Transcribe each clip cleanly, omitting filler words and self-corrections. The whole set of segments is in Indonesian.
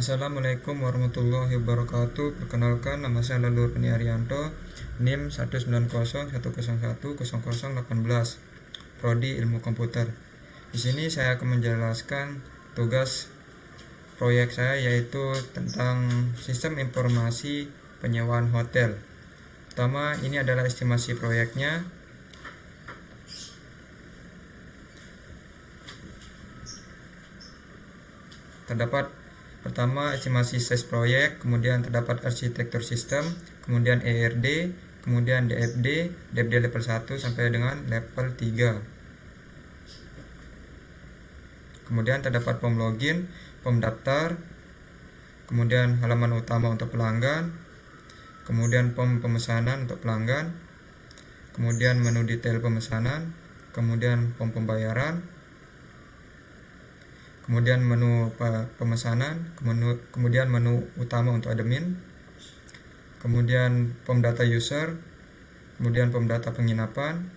Assalamualaikum warahmatullahi wabarakatuh. Perkenalkan, nama saya Leluhur Peni Arianto, NIM 19010010018, Prodi Ilmu Komputer. Di sini saya akan menjelaskan tugas proyek saya, yaitu tentang sistem informasi penyewaan hotel. Pertama, ini adalah estimasi proyeknya. Terdapat pertama estimasi size proyek, kemudian terdapat arsitektur sistem, kemudian ERD, kemudian DFD level 1 sampai dengan level 3. Kemudian terdapat form login, form daftar, kemudian halaman utama untuk pelanggan, kemudian form pemesanan untuk pelanggan, kemudian menu detail pemesanan, kemudian form pembayaran, kemudian menu pemesanan, kemudian menu utama untuk admin, kemudian form data user, kemudian form data penginapan,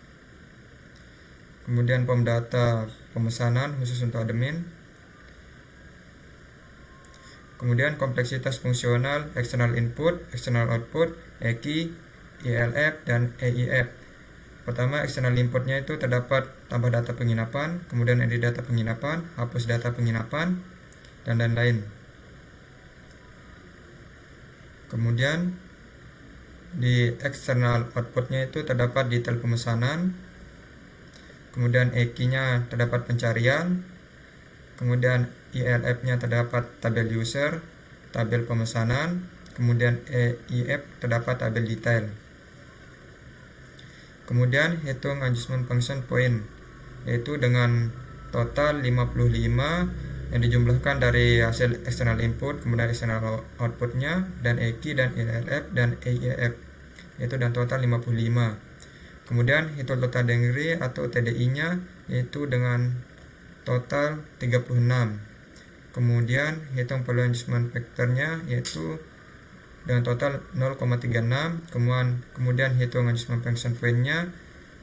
kemudian form data pemesanan khusus untuk admin, kemudian kompleksitas fungsional, external input, external output, EKI, ELF, dan EIF. Pertama, external inputnya itu terdapat tambah data penginapan, kemudian edit data penginapan, hapus data penginapan, dan lain-lain. Kemudian di external outputnya itu terdapat detail pemesanan, kemudian EKI-nya terdapat pencarian, kemudian ELF-nya terdapat tabel user, tabel pemesanan, kemudian EIF terdapat tabel detail. Kemudian hitung adjustment function point, yaitu dengan total 55 yang dijumlahkan dari hasil external input, kemudian external outputnya, dan EKI dan ELF dan EIF, yaitu dan total 55. Kemudian hitung total degree atau TDI-nya, yaitu dengan total 36. Kemudian hitung perlu adjustment factor-nya, yaitu dengan total 0,36. Kemudian hitung adjustment function point-nya,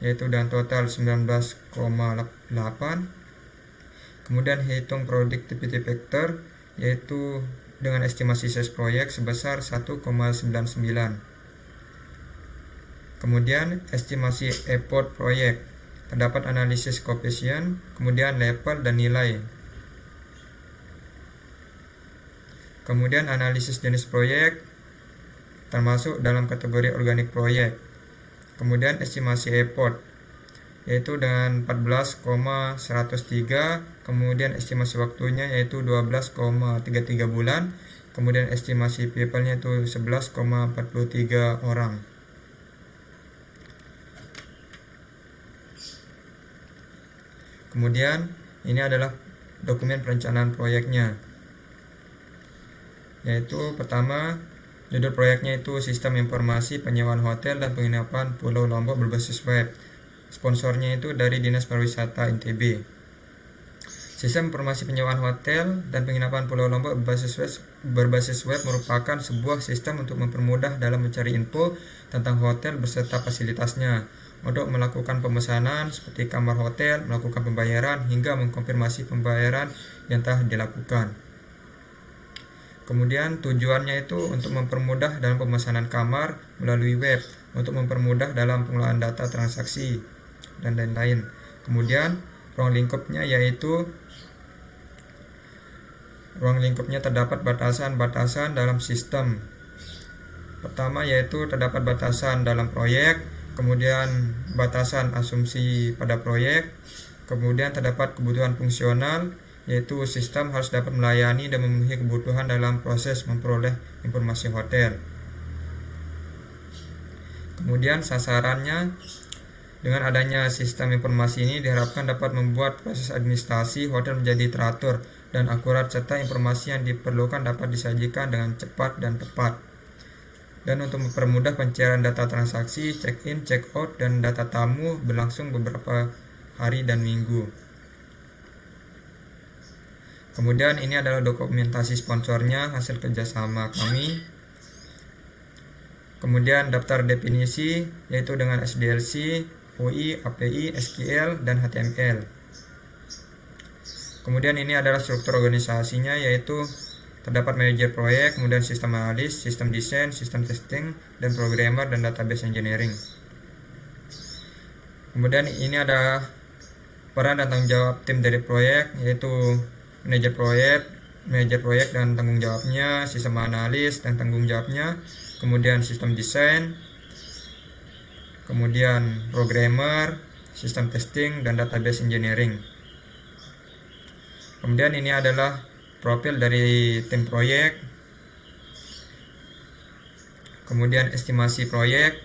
yaitu dengan total 19,8. Kemudian hitung productivity factor, yaitu dengan estimasi size proyek sebesar 1,99. Kemudian estimasi effort proyek, terdapat analisis coefficient, kemudian level dan nilai. Kemudian analisis jenis proyek termasuk dalam kategori organik proyek. Kemudian estimasi effort, yaitu dengan 14,103. Kemudian estimasi waktunya yaitu 12,33 bulan. Kemudian estimasi people-nya itu 11,43 orang. Kemudian ini adalah dokumen perencanaan proyeknya, yaitu pertama, judul proyeknya itu Sistem Informasi Penyewaan Hotel dan Penginapan Pulau Lombok berbasis web. Sponsornya itu dari Dinas Pariwisata NTB. Sistem Informasi Penyewaan Hotel dan Penginapan Pulau Lombok berbasis web merupakan sebuah sistem untuk mempermudah dalam mencari info tentang hotel beserta fasilitasnya, untuk melakukan pemesanan seperti kamar hotel, melakukan pembayaran, hingga mengkonfirmasi pembayaran yang telah dilakukan. Kemudian tujuannya itu untuk mempermudah dalam pemesanan kamar melalui web, untuk mempermudah dalam pengelolaan data transaksi, dan lain-lain. Kemudian ruang lingkupnya terdapat batasan-batasan dalam sistem. Pertama yaitu terdapat batasan dalam proyek, kemudian batasan asumsi pada proyek, kemudian terdapat kebutuhan fungsional, yaitu sistem harus dapat melayani dan memenuhi kebutuhan dalam proses memperoleh informasi hotel. Kemudian sasarannya, dengan adanya sistem informasi ini diharapkan dapat membuat proses administrasi hotel menjadi teratur dan akurat, serta informasi yang diperlukan dapat disajikan dengan cepat dan tepat. Dan untuk mempermudah pencairan data transaksi, check-in, check-out, dan data tamu berlangsung beberapa hari dan minggu. Kemudian ini adalah dokumentasi sponsornya, hasil kerjasama kami. Kemudian daftar definisi, yaitu dengan SDLC, UI, API, SQL, dan HTML. Kemudian ini adalah struktur organisasinya, yaitu terdapat manajer proyek, kemudian sistem analis, sistem desain, sistem testing, dan programmer dan database engineering. Kemudian ini ada peran dan tanggung jawab tim dari proyek, yaitu manajer proyek dan tanggung jawabnya, sistem analis dan tanggung jawabnya, kemudian sistem desain, kemudian programmer, sistem testing, dan database engineering. Kemudian ini adalah profil dari tim proyek, kemudian estimasi proyek,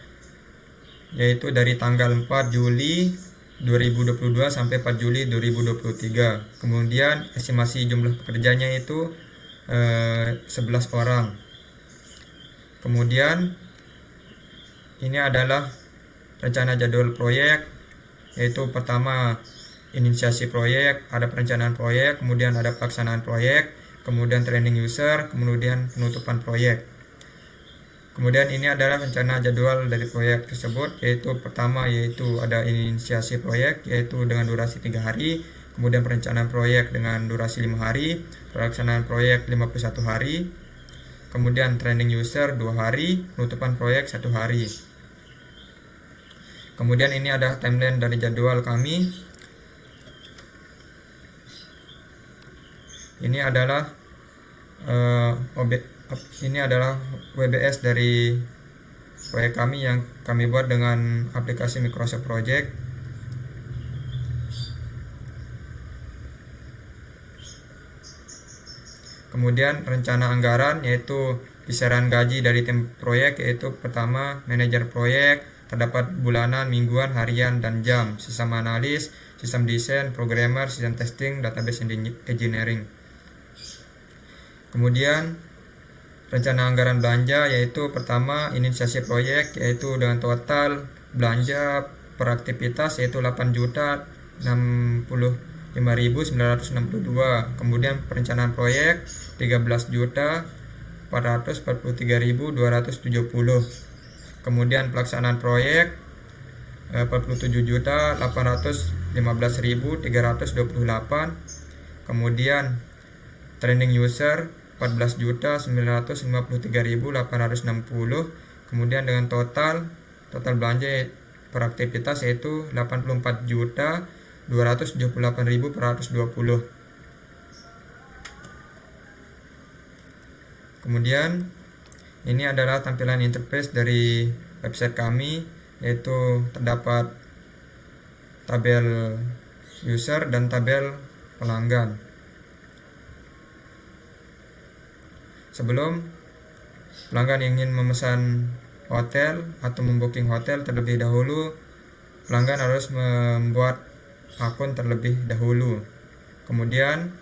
yaitu dari tanggal 4 Juli 2022 sampai 4 Juli 2023. Kemudian estimasi jumlah pekerjanya itu 11 orang. Kemudian ini adalah rencana jadwal proyek, yaitu pertama inisiasi proyek, ada perencanaan proyek, kemudian ada pelaksanaan proyek, kemudian training user, kemudian penutupan proyek. Kemudian ini adalah rencana jadwal dari proyek tersebut, yaitu pertama yaitu ada inisiasi proyek, yaitu dengan durasi 3 hari, kemudian perencanaan proyek dengan durasi 5 hari, pelaksanaan proyek 51 hari, kemudian training user 2 hari, penutupan proyek 1 hari. Kemudian ini ada timeline dari jadwal kami. Ini adalah WBS dari proyek kami yang kami buat dengan aplikasi Microsoft Project. Kemudian rencana anggaran, yaitu kisaran gaji dari tim proyek, yaitu pertama manajer proyek, terdapat bulanan, mingguan, harian, dan jam, sistem analis, sistem desain, programmer, sistem testing, database engineering. Kemudian rencana anggaran belanja, yaitu pertama inisiasi proyek, yaitu dengan total belanja per aktivitas yaitu 8.065.962. Kemudian perencanaan proyek 13.443.270. Kemudian pelaksanaan proyek 47.815.328. Kemudian training user 14.953.860. Kemudian dengan total belanja per aktivitas yaitu 84.278.420. Kemudian ini adalah tampilan interface dari website kami, yaitu terdapat tabel user dan tabel pelanggan. Sebelum pelanggan ingin memesan hotel atau membooking hotel terlebih dahulu, pelanggan harus membuat akun terlebih dahulu. Kemudian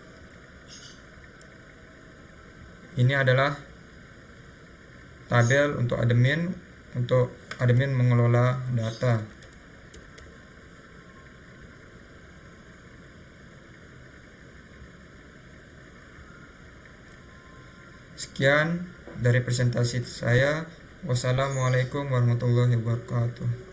ini adalah tabel untuk admin mengelola data. Sekian dari presentasi saya. Wassalamualaikum warahmatullahi wabarakatuh.